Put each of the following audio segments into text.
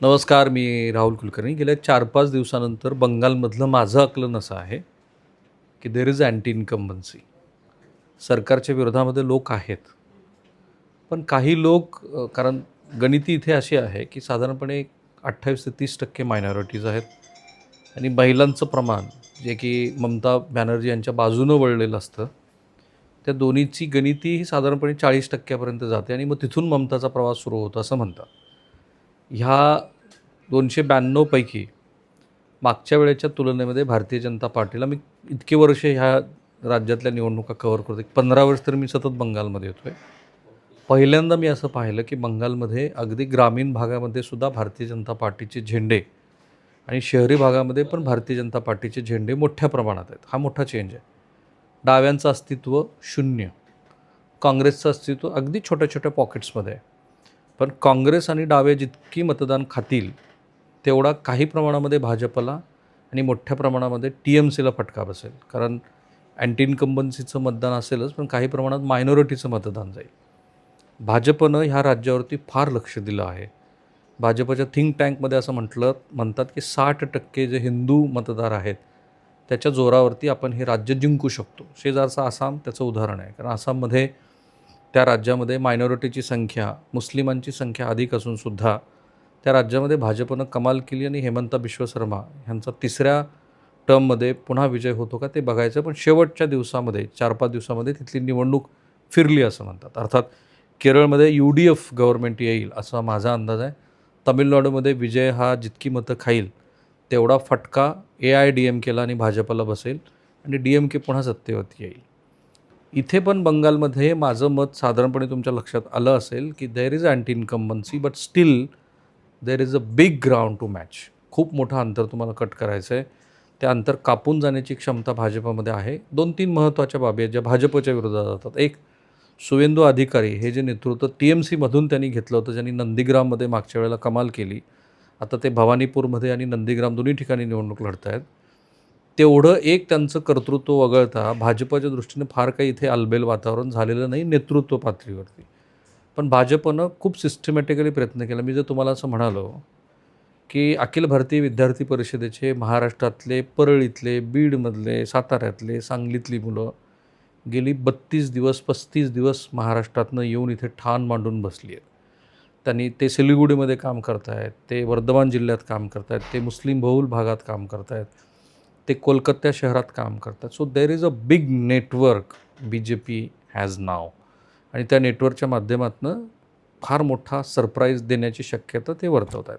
नमस्कार, मी राहुल कुलकर्णी. गेल्या 4-5 दिवसानंतर बंगालमधलं माझं आकलन असं आहे, की देअर इज अँटी इन्कम्बन्सी. सरकारच्या विरोधामध्ये लोक आहेत. पण काही लोक कारण गणिती इथे अशी आहे, की साधारणपणे 28 ते 30% मायनॉरिटीज आहेत आणि महिलांचं प्रमाण जे की ममता बॅनर्जी यांच्या बाजूनं वळलेलं असतं, त्या दोन्हीची गणिती ही साधारणपणे 40% जाते आणि मग तिथून ममताचा प्रवास सुरू होतो असं म्हणतात. ह्या 292 पैकी मागच्या वेळेच्या तुलनेमध्ये भारतीय जनता पार्टीला मी इतके वर्ष ह्या राज्यातल्या निवडणुका कव्हर करतो. 15 वर्ष तर मी सतत बंगालमध्ये येतो आहे. पहिल्यांदा मी असं पाहिलं की बंगालमध्ये अगदी ग्रामीण भागामध्ये सुद्धा भारतीय जनता पार्टीचे झेंडे आणि शहरी भागामध्ये पण भारतीय जनता पार्टीचे झेंडे मोठ्या प्रमाणात आहेत. हा मोठा चेंज आहे. डाव्यांचं अस्तित्व शून्य. काँग्रेसचं अस्तित्व अगदी छोट्या छोट्या पॉकेट्समध्ये आहे. पण काँग्रेस आणि डावे जितकी मतदान खातील तेवढा काही प्रमाणामध्ये भाजपला आणि मोठ्या प्रमाणामध्ये TMCला फटका बसेल. कारण अँटी इन्कम्बन्सीचं मतदान असेलच, पण काही प्रमाणात मायनॉरिटीचं मतदान जाईल. भाजपनं ह्या राज्यावरती फार लक्ष दिलं आहे. भाजपच्या थिंक टँकमध्ये असं म्हणतात की 60% जे हिंदू मतदार आहेत त्याच्या जोरावरती आपण हे राज्य जिंकू शकतो. शेजारचं आसाम त्याचं उदाहरण आहे. कारण आसाममध्ये त्या राज्यामध्ये मायनॉरिटीची संख्या, मुस्लिमांची संख्या अधिक असूनसुद्धा त्या राज्यामध्ये भाजपनं कमाल केली आणि हेमंता बिश्व शर्मा ह्यांचा 3ऱ्या टर्ममध्ये पुन्हा विजय होतो का ते बघायचं. पण शेवटच्या दिवसामध्ये 4-5 दिवसामध्ये तिथली निवडणूक फिरली असं म्हणतात. अर्थात केरळमध्ये UDF गव्हर्नमेंट येईल असा माझा अंदाज आहे. तमिळनाडूमध्ये विजय हा जितकी मतं खाईल तेवढा फटका AIADMKला आणि भाजपला बसेल आणि DMK पुन्हा सत्तेवरती येईल. इथे पण बंगालमध्ये माझं मत साधारणपणे तुमच्या लक्षात आलं असेल की there is anti incumbency but still there is a big ground to match. खूप मोठं अंतर तुम्हाला कट करायचं आहे. त्या अंतर कापून जाण्याची क्षमता भाजपमध्ये आहे. 2-3 महत्त्वाच्या बाबी आहेत ज्या भाजपच्या विरोधात जातात. एक, सुवेंदू अधिकारी हे जे नेतृत्व TMCमधून त्यांनी घेतलं होतं, ज्यांनी नंदीग्राममध्ये मागच्या वेळेला कमाल केली. आता ते भवानीपूरमध्ये आणि नंदीग्राम दोन्ही ठिकाणी निवडणूक लढत आहेत. तेवढं एक त्यांचं कर्तृत्व वगळता भाजपच्या दृष्टीने फार काही इथे आलबेल वातावरण झालेलं नाही नेतृत्व पातळीवरती. पण भाजपनं खूप सिस्टमॅटिकली प्रयत्न केला. मी जर तुम्हाला असं म्हणालो की अखिल भारतीय विद्यार्थी परिषदेचे महाराष्ट्रातले, परळीतले, बीडमधले, साताऱ्यातले, सांगलीतली मुलं गेली 32 दिवस 35 दिवस महाराष्ट्रातनं येऊन इथे ठाण मांडून बसली आहेत. त्यांनी ते सिलिगुडीमध्ये काम करत आहेत, ते वर्धमान जिल्ह्यात काम करत आहेत, ते मुस्लिम बहुल भागात काम करत आहेत, ते कोलकाता शहरात काम करतात. So there is a big network BJP has नाव आणि त्या नेटवर्कच्या माध्यमातून फार मोठा सरप्राईज देण्याची शक्यता ते वर्तवत आहेत.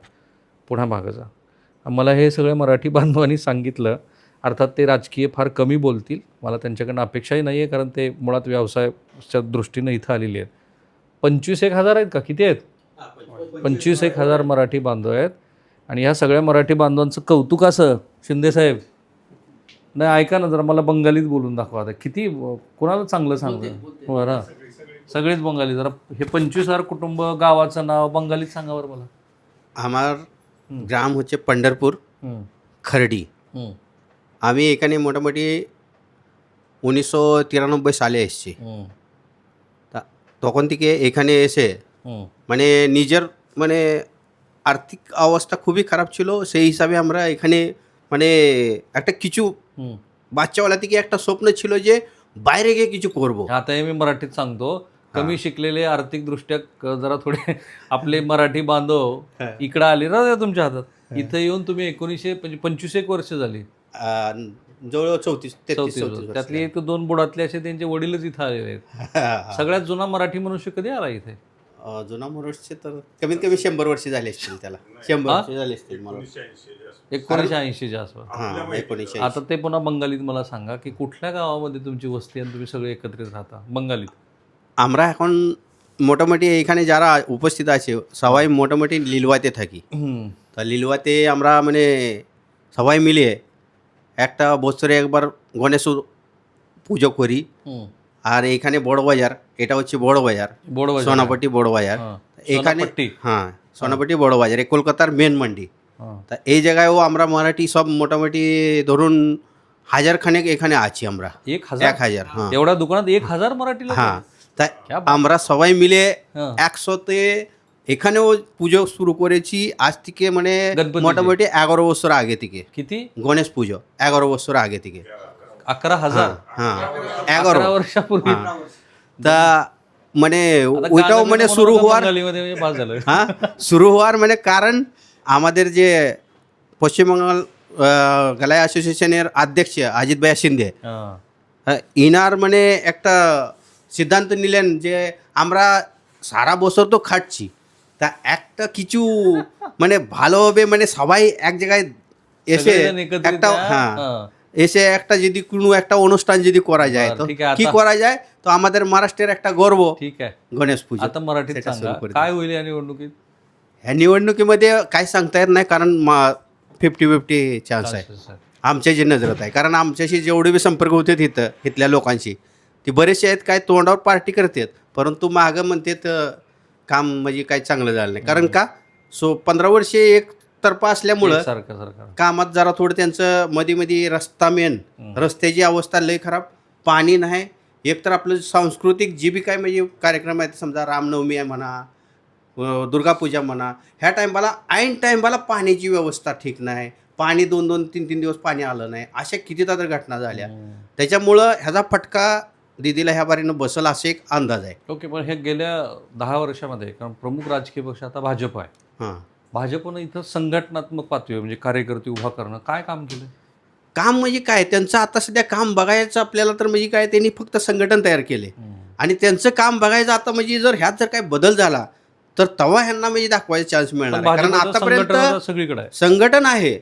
पुन्हा मागं जा. मला हे सगळे मराठी बांधवांनी सांगितलं. अर्थात ते राजकीय फार कमी बोलतील. मला त्यांच्याकडनं अपेक्षाही नाही आहे, कारण ते मुळात व्यवसायाच्या दृष्टीनं इथं आलेली आहेत. 25,000 आहेत का? किती आहेत? 25,000 मराठी बांधव आहेत. आणि ह्या सगळ्या मराठी बांधवांचं कौतुक असं, शिंदेसाहेब नाही ऐका ना जरा, मला बंगालीत बोलून दाखवा. आता किती कोणाला चांगलं सांगतं बरं, सगळेच बंगाली. जरा हे 25,000 कुटुंब, गावाचं नाव बंगालीत सांगा बरं मला. আমার গ্রাম হচ্ছে পন্ডরপুর খরডি। আমি এখানে মোটামুটি 1993 সালে এসেছি। তা তখন থেকে এখানে এসে মানে নিজের মানে আর্থিক অবস্থা খুবই খারাপ ছিল। সেই হিসাবে আমরা এখানে মানে একটা কিছু বাচ্চাবেলা থেকে একটা স্বপ্ন ছিল যে বাইরে গিয়ে কিছু করব। आता हे मी मराठीत सांगतो. कमी शिकलेले आर्थिकदृष्ट्या जरा थोडे आपले मराठी बांधव इकडं आले ना तुमच्या हातात. इथं येऊन तुम्ही 25 वर्ष झाली. जवळ 34 त्यातली 1-2 बुडातले असे त्यांचे वडीलच इथं आलेले आहेत. सगळ्यात जुना मराठी मनुष्य कधी आला इथे? जुना मनुष्य तर कमीत कमी 100 वर्ष झाले असतील त्याला. 100 वर्ष झाले असतील मला. 1980च्या आसपास. हां, 1980. आता ते पुन्हा बंगालीत मला सांगा की कुठल्या गावामध्ये तुमची वस्ती आणि तुम्ही सगळे एकत्रित राहता बंगालीत? আমরা এখন মোটামুটি এইখানে যারা উপস্থিত আছে সবাই মোটামুটি লিলুয়াতে থাকি। তা লিলুয়াতে আমরা মানে সবাই মিলে একটা বছরে একবার গণেশ পুজো করি। আর এইখানে বড় বাজার, এটা হচ্ছে বড় বাজার, সোনাপট্টি বড় বাজার। এখানে হ্যাঁ, সোনাপট্টি বড় বাজার, এই কলকাতার মেন মান্ডি। তা এই জায়গায়ও আমরা মারাঠি সব মোটামুটি ধরুন 1000 খানেক এখানে আছি আমরা। 1000 হ্যাঁ, एवढ्या दुकानात 1000 मराठी लोक? হ্যাঁ। তাই আমরা সবাই মিলে একসাথে এখানেও পুজো শুরু করেছি আজ থেকে মানে গণপতিজি? মোটামুটি 11 বছর আগে থেকে। किती? গণেশ পুজো 11 বছর আগে থেকে। 11,000? হ্যাঁ 11 11। वर्षापूर्वी? হ্যাঁ তা মানে आता ওইটাও गाणं মানে बिणं म्हणू শুরু नका হওয়ার बंगालीमध्ये म्हणजे बास झालं. হ্যাঁ শুরু হওয়ার মানে কারণ আমাদের যে পশ্চিমবঙ্গ গালাই অ্যাসোসিয়েশনের অধ্যক্ষ অজিত ভাইয়া শিন্দে हां. ইনার মানে একটা সিদ্ধান্ত নিলেন যে আমরা সারা বছর তো খাটছি, তা একটা কিছু মানে ভালোভাবে মানে সবাই এক জায়গায় এসে सगळेजण एकत्रित একটা या. হ্যাঁ हां. এসে একটা যদি কোনো একটা অনুষ্ঠান যদি করা যায় बरं, তো ठीक आहे. কি आता করা যায়, তো আমাদের মহারাষ্ট্রের একটা গর্ব ठीक आहे. गणेश पूजा आता मराठीत सेटा सांगा सुरू करू. काय होईल या निवडणुकीत? ह्या निवडणुकीमध्ये काही सांगता येत नाही कारण 50-50 चान्स आहे Chances आहे. आमच्या जे नजरात आहे. कारण आमच्याशी जेवढे बी संपर्क होते तिथं इथल्या लोकांशी, ती बरेचसे आहेत काय तोंडावर पार्टी करतात परंतु मागं म्हणतात काम म्हणजे काही चांगलं झालं नाही. कारण का 15 वर्षे एक तर्फा असल्यामुळं एकसारखं सरकार. कामात जरा थोडं त्यांचं मध्ये मध्ये रस्ता मेन रस्त्याची अवस्था लई खराब, पाणी नाही. एकतर आपलं सांस्कृतिक जी बी काय म्हणजे कार्यक्रम आहेत समजा रामनवमी आहे म्हणा, दुर्गापूजा म्हणा, ह्या टायमाला ऐन टायमाला पाण्याची व्यवस्था ठीक नाही, पाणी 2-2, 3-3 दिवस पाणी आलं नाही, अशा कितीदा तर घटना झाल्या. त्याच्यामुळं ह्याचा फटका दिदीला ह्या बारीनं बसल असे एक अंदाज आहे. ओके, पण हे गेल्या 10 वर्षामध्ये कारण प्रमुख राजकीय पक्ष आता भाजप आहे. हां भाजपनं इथं संघटनात्मक पातळीवर म्हणजे कार्यकर्ते उभा करणं काय काम केलं? काम म्हणजे काय त्यांचं आता सध्या काम बघायचं आपल्याला तर म्हणजे काय त्यांनी फक्त संघटन तयार केले आणि त्यांचं काम बघायचं आता म्हणजे जर ह्यात जर काय बदल झाला तर तेव्हा ह्यांना म्हणजे दाखवायचा चान्स मिळणार आहे. कारण भाजपचं संघटन आता आतापर्यंत सगळीकडे आहे. संघटन आहे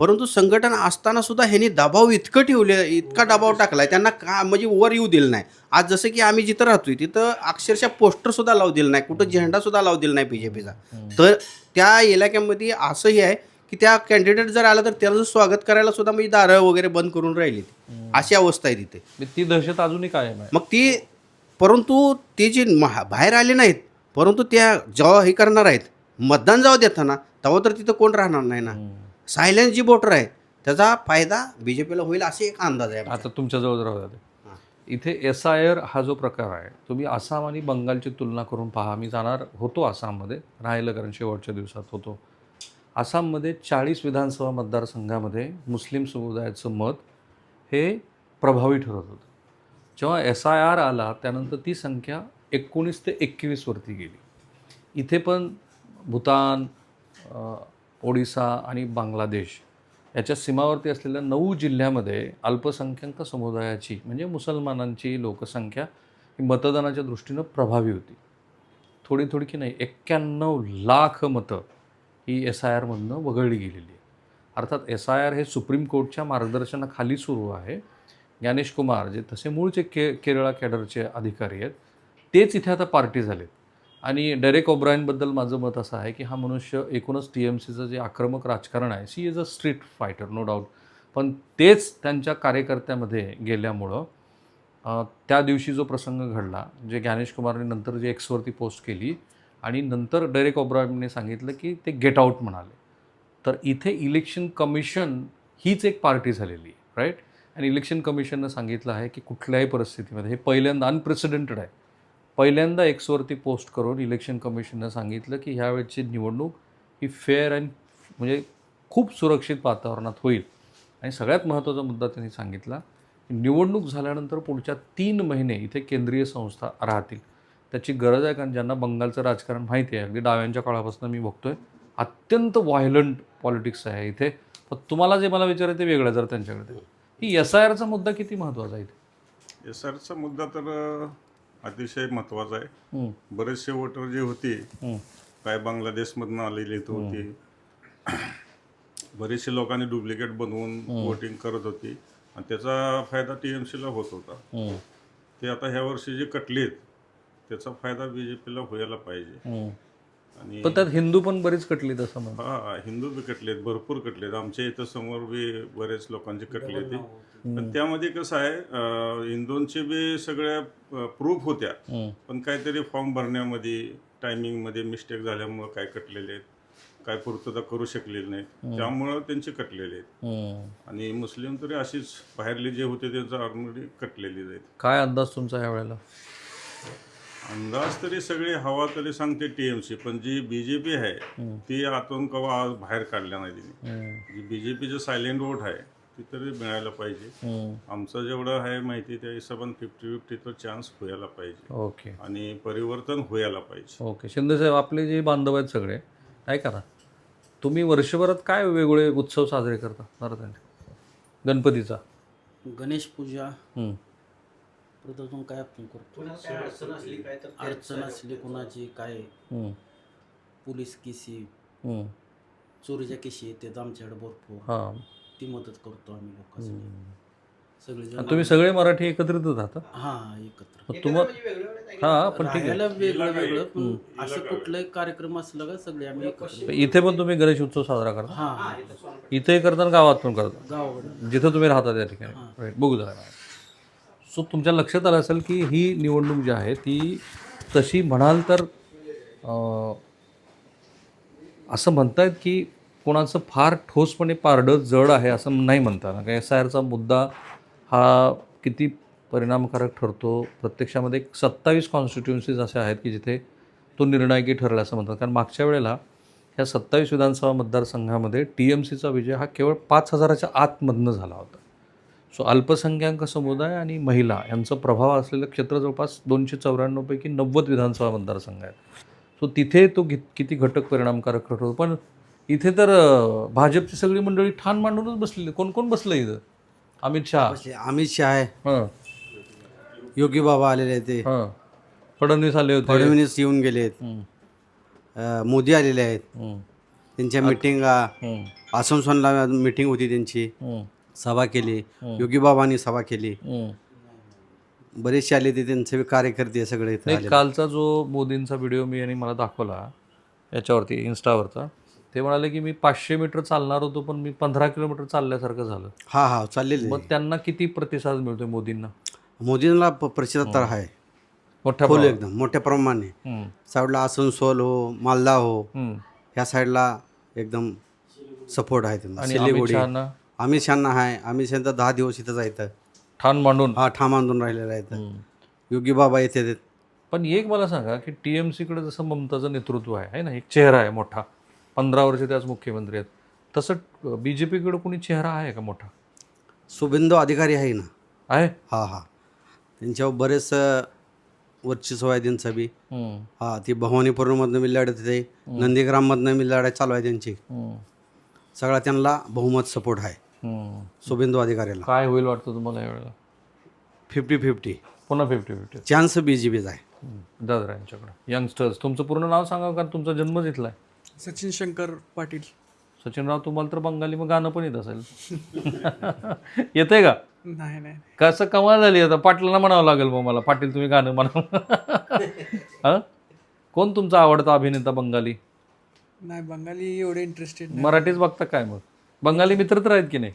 परंतु संघटन असताना सुद्धा ह्यांनी दबाव इतका दबाव टाकलाय त्यांना का म्हणजे वर येऊ दिलं नाही. आज जसं की आम्ही जिथं राहतोय तिथं अक्षरशः पोस्टर सुद्धा लावू दिलं नाही, कुठं झेंडा सुद्धा लावू दिला नाही बीजेपीचा. तर त्या इलाक्यामध्ये असंही आहे की त्या कॅन्डिडेट जर आला तर त्याचं स्वागत करायला सुद्धा म्हणजे दारं वगैरे बंद करून राहिली, अशी अवस्था आहे तिथे. म्हणजे ती दहशत अजूनही कायम आहे. मग ती परंतु ते जे बाहेर आले नाहीत परंतु त्या जेव्हा हे करणार आहेत मतदान जेव्हा देताना तेव्हा तर तिथं कोण राहणार नाही ना. सायलेन्स जी वोटर आहे त्याचा फायदा बीजेपीला होईल असे एक अंदाज आहे. आता तुमच्याजवळ राहू द्या. हां. इथे SIR हा जो प्रकार आहे तुम्ही आसाम आणि बंगालची तुलना करून पहा. मी जाणार होतो आसाममध्ये, राहिलं कारण शेवटच्या दिवसात होतो. आसाममध्ये 40 विधानसभा मतदारसंघामध्ये मुस्लिम समुदायाचं मत हे प्रभावी ठरत होतं. जेव्हा SIR आला त्यानंतर ती संख्या 19 ते 21 वरती गेली. इथे पण भूतान, ओडिसा आणि बांगलादेश याच्या सीमावर्ती असलेल्या 9 जिल्ह्यामध्ये अल्पसंख्याक समुदायाची म्हणजे मुसलमानांची लोकसंख्या ही मतदानाच्या दृष्टीनं प्रभावी होती. थोडी थोडी की नाही 91 लाख मतं ही SIRमधनं वगळली गेलेली आहे. अर्थात SIR हे सुप्रीम कोर्टच्या मार्गदर्शनाखाली सुरू आहे. ज्ञानेश कुमार जे तसे मूळचे केरळा कॅडरचे अधिकारी आहेत तेच इथे आता पार्टी झालेत. आणि डेरेक ओब्रायनबद्दल माझं मत असं आहे की हा मनुष्य एकूणच TMCचं जे आक्रमक राजकारण आहे, she is a street fighter no doubt, पण तेच त्यांच्या कार्यकर्त्यामध्ये गेल्यामुळं त्या दिवशी जो प्रसंग घडला, जे ज्ञानेश कुमारने नंतर जे एक्सवरती पोस्ट केली आणि नंतर डेरेक ओब्रायनने सांगितलं की ते गेट आऊट म्हणाले. तर इथे इलेक्शन कमिशन हीच एक पार्टी झालेली आहे, राईट. आणि इलेक्शन कमिशननं सांगितलं आहे की कुठल्याही परिस्थितीमध्ये हे पहिल्यांदा अनप्रेसिडेंटेड आहे. पहिल्यांदा एक्सवरती पोस्ट करून इलेक्शन कमिशननं सांगितलं की ह्यावेळची निवडणूक ही फेअर अँड म्हणजे खूप सुरक्षित वातावरणात होईल. आणि सगळ्यात महत्त्वाचा मुद्दा त्यांनी सांगितला की निवडणूक झाल्यानंतर पुढच्या 3 महिने इथे केंद्रीय संस्था राहतील. त्याची गरज आहे कारण ज्यांना बंगालचं राजकारण माहिती आहे, अगदी डाव्यांच्या काळापासून मी बघतोय अत्यंत व्हायलंट पॉलिटिक्स आहे इथे. पण तुम्हाला जे मला विचारायचं ते वेगळं जर त्यांच्याकडे ही SIRचा मुद्दा किती महत्त्वाचा आहे इथे? SIRचा मुद्दा तर अतिशय महत्त्वाचा आहे. बरेचसे वोटर जे होते काय बांगलादेशमधनं आलेले होते, बरेचसे लोकांनी डुप्लिकेट बनवून वोटिंग करत होती आणि त्याचा फायदा TMCला होत होता. ते आता ह्या वर्षी जे कटलेत त्याचा फायदा BJPला व्हायला पाहिजे. आणि पण त्यात हिंदू पण बरीच कटली तसं म्हणतात. हा हिंदू बी कटलेत, भरपूर कटलेत. आमच्या इथं समोर बी बरेच लोकांचे कटले ते. पण त्यामध्ये कसं आहे हिंदूंचे बी सगळ्या प्रूफ होत्या, पण काहीतरी फॉर्म भरण्यामध्ये टायमिंगमध्ये मिस्टेक झाल्यामुळं काय कटलेले आहेत, काय पूर्तता करू शकलेले नाहीत, त्यामुळं त्यांचे कटलेले आहेत. आणि मुस्लिम तरी अशीच बाहेरले जे होते त्यांचं ऑलरेडी कटलेले आहेत. काय अंदाज तुमचा ह्या वेळेला? अंदाज तरी सगळे हवा तरी सांगते TMC, पण जी BJP आहे ती आतून कवा आज बाहेर काढल्या नाही तिने. जी BJPचं सायलेंट वोट आहे ती तरी मिळायला पाहिजे. आमचं जेवढं आहे माहिती त्या हिशोबाने 50-50 तर चान्स व्हायला पाहिजे ओके आणि परिवर्तन व्हायला पाहिजे. ओके. शिंदेसाहेब, आपले जे बांधव आहेत सगळे, काय करा, तुम्ही वर्षभरात काय वेगवेगळे उत्सव साजरे करता नराधनचे? गणपतीचा, गणेश पूजा, हं, परत अजून काय आपण करतो, काय तर अडचण असली कोणाची काय, हं, पोलीस केसी, हं. चोरीच्या केसी येतात आमच्याकडे भरपूर, हां. ती मदत करतो आम्ही लोकांसाठी आणि सगळेजण. तुम्ही सगळे मराठी एकत्रितच राहता? हां, एकत्र मग तुम्हाला हां, पण ठीक आहे. राहायला वेगळं वेगळं, पण असं कुठलाही कार्यक्रम असला का सगळे आम्ही एकत्र. इथे पण तुम्ही गणेश उत्सव साजरा करता? हां, इथेही करता आणि गावात पण करता? गावाकडे. जिथं तुम्ही राहता त्या ठिकाणी? राईट. बघू जरा. सो तुमच्या लक्षात आलं असेल की ही निवडणूक जी आहे ती तशी म्हणाल तर असं म्हणतायत की कोणाचं फार ठोसपणे पारडं जड आहे असं नाही म्हणता ना. कारण SIRचा मुद्दा हा किती परिणामकारक ठरतो. प्रत्यक्षामध्ये 27 कॉन्स्टिट्युन्सीज असे आहेत की जिथे तो निर्णायकी ठरला असं म्हणतात. कारण मागच्या वेळेला ह्या 27 विधानसभा मतदारसंघामध्ये TMCचा विजय हा केवळ 5,000च्या आतमधनं झाला होता. सो अल्पसंख्याक समुदाय आणि महिला यांचा प्रभाव असलेलं क्षेत्र जवळपास 294 पैकी 90 विधानसभा मतदारसंघ आहेत. सो तिथे तो किती घटक परिणामकारक ठरतो. पण इथे तर भाजपची सगळी मंडळी ठाण मांडूनच बसलेली. कोण कोण बसलं इथं? अमित शहा, अमित शहा आहे, हां योगी बाबा आलेले आहेत, ते हां, फडणवीस आले होते, फडणवीस येऊन गेलेत, हं, मोदी आलेले आहेत. हं, त्यांच्या मिटिंगा, हं, आसनसोलला मिटिंग होती त्यांची, हं, सभा केली, योगी बाबांनी सभा केली, हं. बरेचसे आले ते, त्यांचे कार्यकर्ते सगळे इथे नाही, आले. कालचा जो मोदींचा व्हिडिओ मी यांनी मला दाखवला याच्यावरती इन्स्टावरचा, ते म्हणाले की मी 500 मीटर चालणार होतो पण मी 15 किलोमीटर चालल्यासारखं झालं. हा चाललेले. मग त्यांना किती प्रतिसाद मिळतोय मोदींना? मोदींना प्रतिसाद तर आहे मोठ्या फुल प्रमाणात? एकदम मोठ्या प्रमाणे. हं, साईडला आसनसोल हो, मालदा हो, हं. ह्या साईडला एकदम सपोर्ट आहे त्यांना. आणि अमित सिल्लीगुडी, शहाना अमित शहाना आहे. अमित शहा तर 10 दिवस इथंच आहेत, ठाण मांडून? हा ठाम बांधून राहिलेला आहेत. हं. योगी बाबा येते. पण एक मला सांगा की TMCकडे जसं ममताचं नेतृत्व आहे ना, एक चेहरा आहे मोठा, 15 वर्ष त्याच मुख्यमंत्री आहेत, तसं BJPकडे कोणी चेहरा आहे का मोठा? शुभेंदू अधिकारी आहे ना. आहे? हा त्यांच्यावर बरेच वर्चस्व आहे त्यांचं बी. हं, हा, ती भवानीपूरमधनं बी लढत आहे, नंदीग्राममधनं बी लढाई चालू आहे त्यांची. हं, सगळा त्यांना बहुमत सपोर्ट आहे हं. शुभेंदू अधिकाऱ्याला. काय होईल वाटतं तुम्हाला यावेळेला? 50-50 पुन्हा 50-50 चान्स BJPचा आहे. दादरा यांच्याकडे. यंगस्टर्स, तुमचं पूर्ण नाव सांगा, कारण तुमचा जन्मच इथला आहे. सचिन शंकर पाटील. सचिनराव, तुम्हाला तर बंगाली मग गाणं पण येत असेल. येतंय का? नाही कसं कमाल झाली आता, पाटलांना म्हणावं लागेल मग मला, पाटील तुम्ही गाणं म्हणा. हां, कोण तुमचा आवडता अभिनेता बंगाली? नाही बंगाली एवढे इंटरेस्टेड नाही. मराठीच बघता काय मग? बंगाली मित्र तर आहेत की नाही?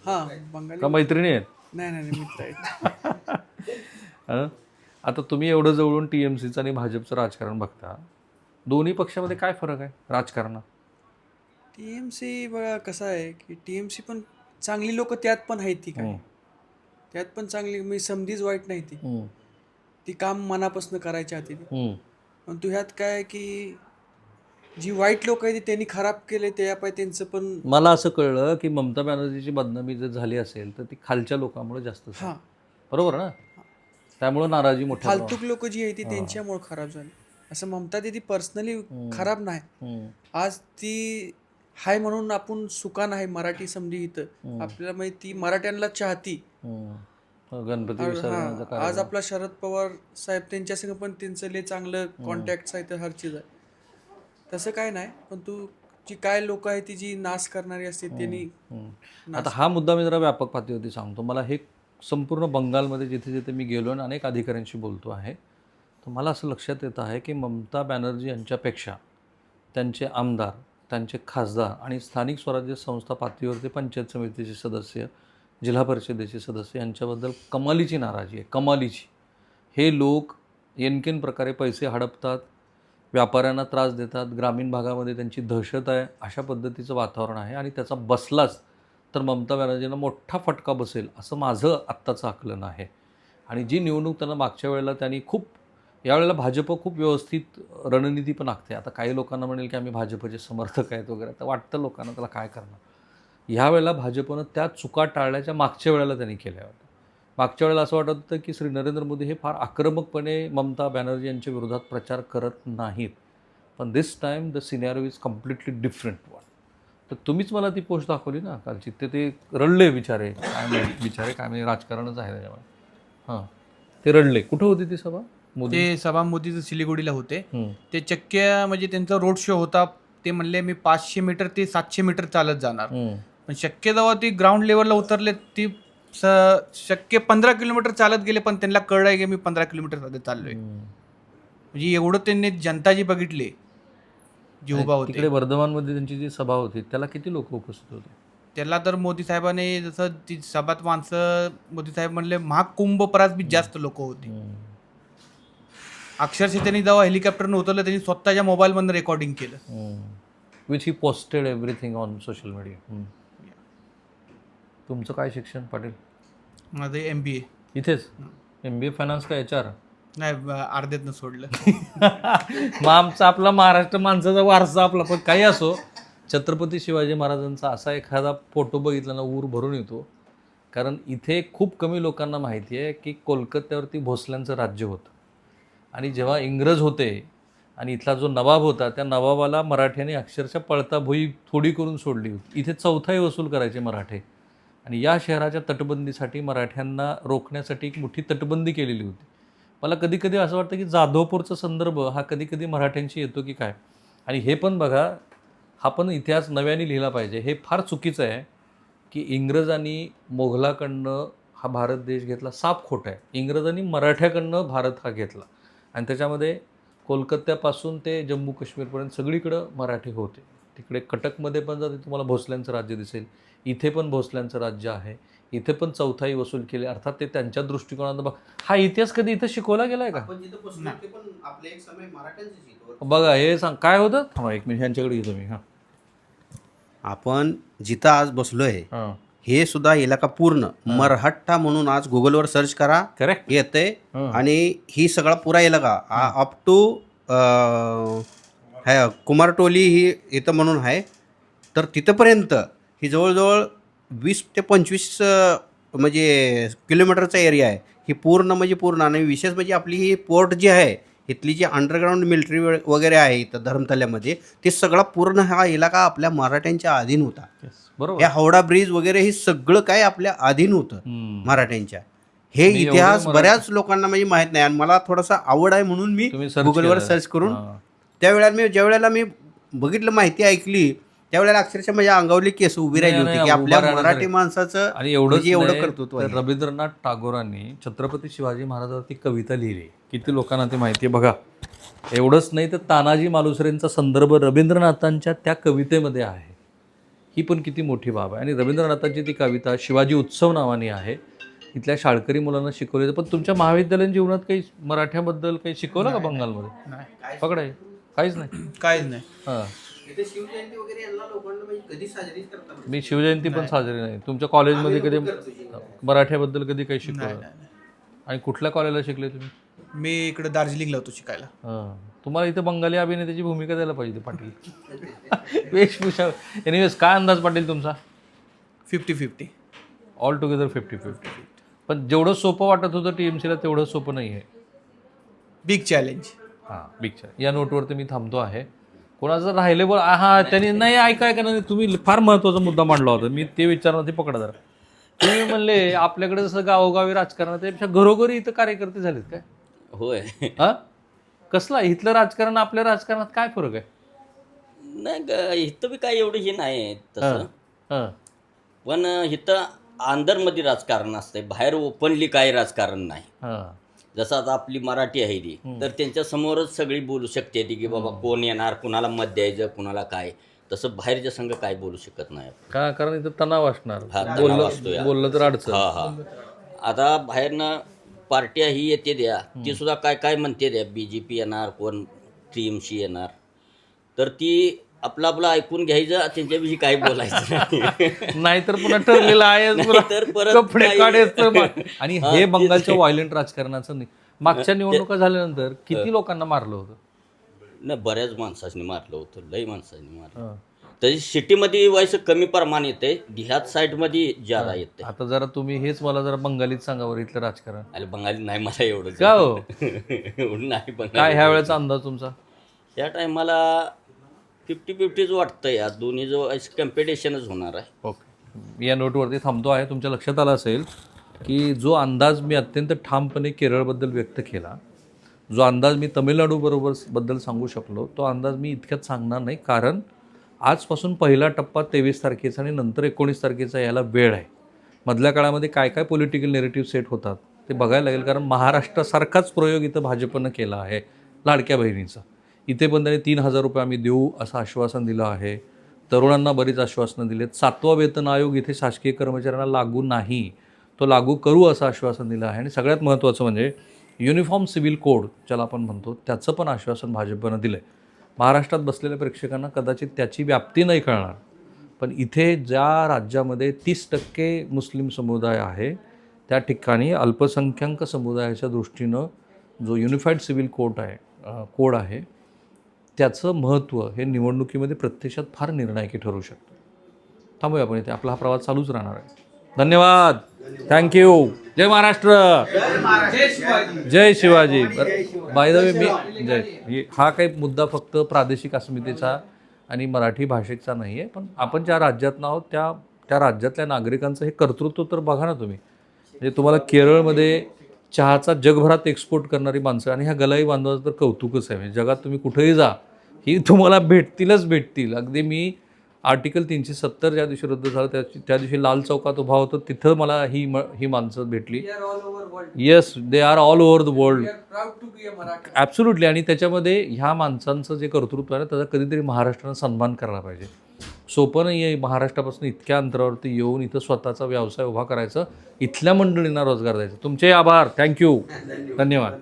हां बंगाली का मैत्रिणी आहेत? नाही मित्र आहेत. हं? आता तुम्ही एवढं जवळून TMCचं आणि भाजपचं राजकारण बघता, दोन्ही पक्षामध्ये काय फरक आहे राजकारणात? TMC बघा कसं आहे की TMC पण चांगली लोक त्यात पण आहेत, ती काय त्यात पण चांगली, मी समधीच वाईट नाही ती. ती काम मनापासून करायच्या आधी. पण तू ह्यात काय की जी वाईट लोक आहेत त्यांनी खराब केले ते त्यांचं पण. मला असं कळलं की ममता बॅनर्जीची बदनामी जर झाली असेल तर ती खालच्या लोकांमुळे जास्त झाली. हां बरोबर ना? त्यामुळे नाराजी मोठ्या फालतूक लोक जी आहे ती त्यांच्यामुळे खराब झाली. असं ममता दिदी पर्सनली खराब नाही. आज ती हाय म्हणून आपण सुकान आहे मराठी समजी इथं आपल्याला माहिती, ती मराठ्यांना चाहती. गणपती विसर्जनाचा आज कार्यक्रम. आपला शरद पवार साहेब त्यांच्यासंग पण त्यांचं लय चांगलं कॉन्टॅक्ट आहे तर हर चीज आहे, तसं काय नाही. पण तू जी काय लोक आहे ती जी नाश करणारी असते त्यांनी. आता हा मुद्दा मी जरा व्यापक पातळीवरती सांगतो. मला हे संपूर्ण बंगालमध्ये जिथे जिथे मी गेलो आणि अनेक अधिकाऱ्यांशी बोलतो आहे, तर मला असं लक्षात येतं आहे की ममता बॅनर्जी यांच्यापेक्षा त्यांचे आमदार, त्यांचे खासदार आणि स्थानिक स्वराज्य संस्था पातळीवरती पंचायत समितीचे सदस्य, जिल्हा परिषदेचे सदस्य यांच्याबद्दल कमालीची नाराजी आहे, कमालीची. हे लोक येनकेन प्रकारे पैसे हडपतात, व्यापाऱ्यांना त्रास देतात, ग्रामीण भागामध्ये त्यांची दहशत आहे, अशा पद्धतीचं वातावरण आहे. आणि त्याचा बसलाच तर ममता बॅनर्जींना मोठा फटका बसेल असं माझं आत्ताचं आकलन आहे. आणि जी निवडणूक त्यांना मागच्या वेळेला त्यांनी खूप यावेळेला भाजप खूप व्यवस्थित रणनीती पण आखते. आता काही लोकांना म्हणेल की आम्ही भाजपचे समर्थक आहेत वगैरे, तर वाटतं लोकांना त्याला काय करणार. ह्या वेळेला भाजपनं त्या चुका टाळण्याच्या मागच्या वेळेला त्यांनी केल्या होत्या. मागच्या वेळेला असं वाटत होतं की श्री नरेंद्र मोदी हे फार आक्रमकपणे ममता बॅनर्जी यांच्या विरोधात प्रचार करत नाहीत. पण this time the scenario is completely different one. तर तुम्हीच मला ती पोस्ट दाखवली ना कालची, ते रडले बिचारे, काय म्हणजे राजकारणच आहे त्याच्यामध्ये. हां, ते रडले. कुठं होती ती सभा? मोदी ते सभा मोदीचं सिलिगुडीला होते. ते चक्क म्हणजे त्यांचा रोड शो होता. ते म्हणले मी 500 मीटर ते 700 मीटर चालत जाणार. पण शक्य जेव्हा ती ग्राउंड लेवलला उतरले ती शक्य 15 किलोमीटर चालत गेले, पण त्यांना कळलंय की मी 15 किलोमीटर चाललोय. म्हणजे एवढं त्यांनी जनता जी बघितली जी उभा होती. तिकडे वर्धमानमध्ये त्यांची जी सभा होती त्याला किती लोक उपस्थित होते? त्याला तर मोदी साहेबांनी जसं ती सभात माणसं मोदी साहेब म्हणले महाकुंभ परास बी जास्त लोक होती. अक्षरशः त्यांनी जेव्हा हेलिकॉप्टरनं उतरलं त्यांनी स्वतःच्या मोबाईलमधून रेकॉर्डिंग केलं. Which he posted everything on social media. तुमचं काय शिक्षण पाटील? माझं MBA. इथेच MBA फायनान्स का HR? नाही, अर्ध्यातनं सोडलं. मग आमचा आपला महाराष्ट्र माणसाचा वारसा आपला. पण काही असो, छत्रपती शिवाजी महाराजांचा असा एखादा फोटो बघितला ना ऊर भरून येतो. कारण इथे खूप कमी लोकांना माहिती आहे की कोलकात्यावरती भोसल्यांचं राज्य होतं. आणि जेव्हा इंग्रज होते आणि इथला जो नवाब होता त्या नवाबाला मराठ्यांनी अक्षरशः पळता भुई थोडी करून सोडली होती. इथे चौथाई वसूल करायचे मराठे. आणि या शहराच्या तटबंदीसाठी मराठ्यांना रोखण्यासाठी एक मोठी तटबंदी केलेली होती. मला कधी कधी असं वाटतं की जाधवपूरचा संदर्भ हा कधी कधी मराठ्यांशी येतो की काय. आणि हे पण बघा, हा पण इतिहास नव्याने लिहिला पाहिजे. हे फार चुकीचं आहे की इंग्रजांनी मोघलाकडनं हा भारत देश घेतला. साफ खोटं आहे. इंग्रजांनी मराठ्याकडनं भारत हा घेतला आणि त्याच्यामध्ये कोलकात्यापासून ते जम्मू काश्मीरपर्यंत सगळीकडं मराठी होते. तिकडे कटकमध्ये पण जर तुम्हाला भोसल्यांचं राज्य दिसेल, इथे पण भोसल्यांचं राज्य आहे. इथे पण चौथाई वसूल केली. अर्थात ते त्यांच्या दृष्टिकोनात बघ. हा इतिहास कधी इथं शिकवला गेलाय का? आपण जिथं बसलो ते पण आपले एक समय मराठ्यांचेच इथं. बघा हे सांग काय होतं. थांबा एक मिनिट, ह्यांच्याकडे येतो मी. हां, आपण जिथं आज बसलोय हां, हे सुद्धा इलाका पूर्ण मरहट्टा म्हणून आज गुगलवर सर्च करा, करेक्ट. येते. आणि ही सगळा पुरा इलाका अप टू कुमारटोली ही इथं म्हणून आहे. तर तिथंपर्यंत ही जवळजवळ 20 ते 25 म्हणजे किलोमीटरचा एरिया आहे. ही पूर्ण म्हणजे पूर्ण. आणि विशेष म्हणजे आपली ही पोर्ट जी आहे, इथली जी अंडरग्राऊंड मिलिटरी वगैरे आहे इथं धर्मतल्यामध्ये, ते सगळा पूर्ण हा इलाका आपल्या मराठ्यांच्या अधीन होता. बरोबर. या हावडा ब्रिज वगैरे हे सगळं काय आपल्या अधीन होतं मराठ्यांच्या. हे मी इतिहास एवढं बऱ्याच लोकांना म्हणजे माहीत नाही. आणि मला थोडासा आवड आहे म्हणून मी तुम्ही search गुगलवर केलं. सर्च करून हां. ज्यावेळेला मी बघितलं, माहिती ऐकली, त्यावेळेला अक्षरशः माझ्या अंगावली केस उभी राहिली होती की आपल्या मराठी माणसाचं आणि एवढंच एवढं नाही, कर्तृत्व तर आहे. रवींद्रनाथ टागोरांनी छत्रपती शिवाजी महाराजांवरती कविता लिहिली. किती लोकांना ते माहिती आहे बघा. एवढंच नाही तर तानाजी मालुसरेंचा संदर्भ रवींद्रनाथांच्या त्या कवितेमध्ये आहे. ही पण किती मोठी बाब आहे. आणि रवींद्रनाथांची ती कविता शिवाजी उत्सव नावाने आहे. इथल्या शाळकरी मुलांना शिकवले. पण तुमच्या महाविद्यालयीन जीवनात काही मराठ्याबद्दल काही शिकवलं का बंगालमध्ये? नाही, पकडाय काहीच नाही. काहीच नाही. हां, इथे शिवजयंती वगैरे यांना लोकांना म्हणजे कधी साजरी करतात. मी शिवजयंती पण साजरी नाही. तुमच्या कॉलेजमध्ये कधी मराठ्याबद्दल कधी काही शिकवलं? आणि कुठल्या कॉलेजला शिकले तुम्ही? मी इकडे दार्जिलिंगला होतो शिकायला. हां, तुम्हाला इथं बंगाली अभिनेत्याची भूमिका द्यायला पाहिजे पाटील. वेशभूषा. एनिवेज काय अंदाज पाटील तुमचा? 50-50. All together 50-50. पण जेवढं सोपं वाटत होतं TMCला तेवढं सोपं नाही आहे. Big challenge. हां, बिगच्या या नोटवरती मी थांबतो आहे. कोणाचं राहिले बरं. हां, त्यांनी नाही ऐकाय का नाही. तुम्ही फार महत्त्वाचा मुद्दा मांडला होता. मी ते विचारणार, ते पकडा जरा. तुम्ही म्हणले आपल्याकडे जसं गावोगावी राजकारण त्यापेक्षा घरोघरी इथं कार्यकर्ते झालेत काय? होय. हां, कसला इथलं राजकारण आपल्या राजकारणात काय फरक आहे? नाही इथं बी काय एवढं हे नाही तसं. हां, पण इथं अंदरमध्ये राजकारण असतंय, बाहेर ओपनली काही राजकारण नाही. हां, जसं आता आपली मराठी आहे ती, तर त्यांच्या समोरच सगळी बोलू शकते ती की बाबा कोण येणार, कुणाला मत द्यायचं, कुणाला काय. तसं बाहेरच्या संघ काय बोलू शकत नाही. का? कारण इथं तणाव असणार. हा, तणाव असतो या. बोललं तर अडचण. हा हा. आता बाहेरनं पार्ट्या ही येते द्या, ती सुद्धा काय काय म्हणते द्या. BJP येणार, कोण TMC येणार. तर ती आपलं आपलं ऐकून घ्यायचं, त्यांच्याविषयी काय बोलायचं नाही. नाहीतर पुन्हा ठरलेलं आहे नाहीतर परत कपडे काही- काढायचं. आणि हे बंगालच्या व्हायलेंट राजकारणाचं नाही. मागच्या निवडणुका झाल्यानंतर किती लोकांना मारलं होतं? नाही, बऱ्याच माणसांनी मारलं होतं, लई माणसांनी मारलं. तरी सिटीमध्ये व्हायचं कमी प्रमाण येते, ह्याच साईडमध्ये ज्यादा येते. आता जरा तुम्ही हेच मला जरा बंगालीत सांगा बरं इथलं राजकारण. आणि बंगाली नाही मला एवढं का हो? एवढं नाही काय बंगाली. ह्या वेळेचा अंदाज तुमचा? त्या टायमाला 50-50च वाटतं, या दोन्ही जो कम्पिटिशनच होणार आहे. ओके, या नोटवरती थांबतो आहे. तुमच्या लक्षात आलं असेल की जो अंदाज मी अत्यंत ठामपणे केरळबद्दल व्यक्त केला, जो अंदाज मी बद्दल सांगू शकलो, तो अंदाज मी इतक्यात सांगणार नाही, कारण आजपासून पहिला टप्पा 23 तारखेचा आणि नंतर 19 तारखेचा याला वेळ आहे. मधल्या काळामध्ये काय काय पॉलिटिकल नेरेटिव्ह सेट होतात ते बघायला लागेल, कारण महाराष्ट्रासारखाच प्रयोग इथं भाजपनं केला आहे लाडक्या बहिणीचा. इथे पण त्यांनी 3,000 रुपये आम्ही देऊ असं आश्वासन दिलं आहे. तरुणांना बरीच आश्वासनं दिलेत. 7वा वेतन आयोग इथे शासकीय कर्मचाऱ्यांना लागू नाही, तो लागू करू असं आश्वासन दिलं आहे. आणि सगळ्यात महत्त्वाचं म्हणजे युनिफॉर्म सिव्हिल कोड ज्याला आपण म्हणतो त्याचं पण आश्वासन भाजपनं दिलं आहे. महाराष्ट्रात बसलेल्या प्रेक्षकांना कदाचित त्याची व्याप्ती नाही कळणार, पण इथे ज्या राज्यामध्ये 30% मुस्लिम समुदाय आहे त्या ठिकाणी अल्पसंख्याक समुदायाच्या दृष्टीनं जो युनिफाईड सिव्हिल कोड आहे त्याचं महत्त्व हे निवडणुकीमध्ये प्रत्यक्षात फार निर्णायकी ठरू शकतं. थांबूया आपण इथे, आपला हा प्रवास चालूच राहणार आहे. धन्यवाद, थँक्यू. जय महाराष्ट्र, जय शिवाजी. बाय द वे हा काही मुद्दा फक्त प्रादेशिक अस्मितेचा आणि मराठी भाषेचा नाही आहे, पण आपण ज्या राज्यात आहोत त्या राज्यातल्या नागरिकांचं हे कर्तृत्व तर बघा ना तुम्ही. म्हणजे तुम्हाला केरळमध्ये चहाचा जगभरात एक्सपोर्ट करणारी माणसं, आणि ह्या गलाई बांधवाचं तर कौतुकच आहे. म्हणजे जगात तुम्ही कुठेही जा ही तुम्हाला भेटतील. अगदी मी आर्टिकल 370 ज्या दिवशी रद्द झालं त्या दिवशी लाल चौकात उभा होतो, तिथं मला ही माणसं भेटली. Yes, they are all over the world, absolutely. आणि त्याच्यामध्ये ह्या माणसांचं जे कर्तृत्व आहे ना, त्याचा कधीतरी महाराष्ट्रानं सन्मान करायला पाहिजे. सोपं नाही आहे महाराष्ट्रापासून इतक्या अंतरावरती येऊन इथं स्वतःचा व्यवसाय उभा करायचं, इथल्या मंडळींना रोजगार द्यायचा. तुमचे आभार, थँक्यू, धन्यवाद.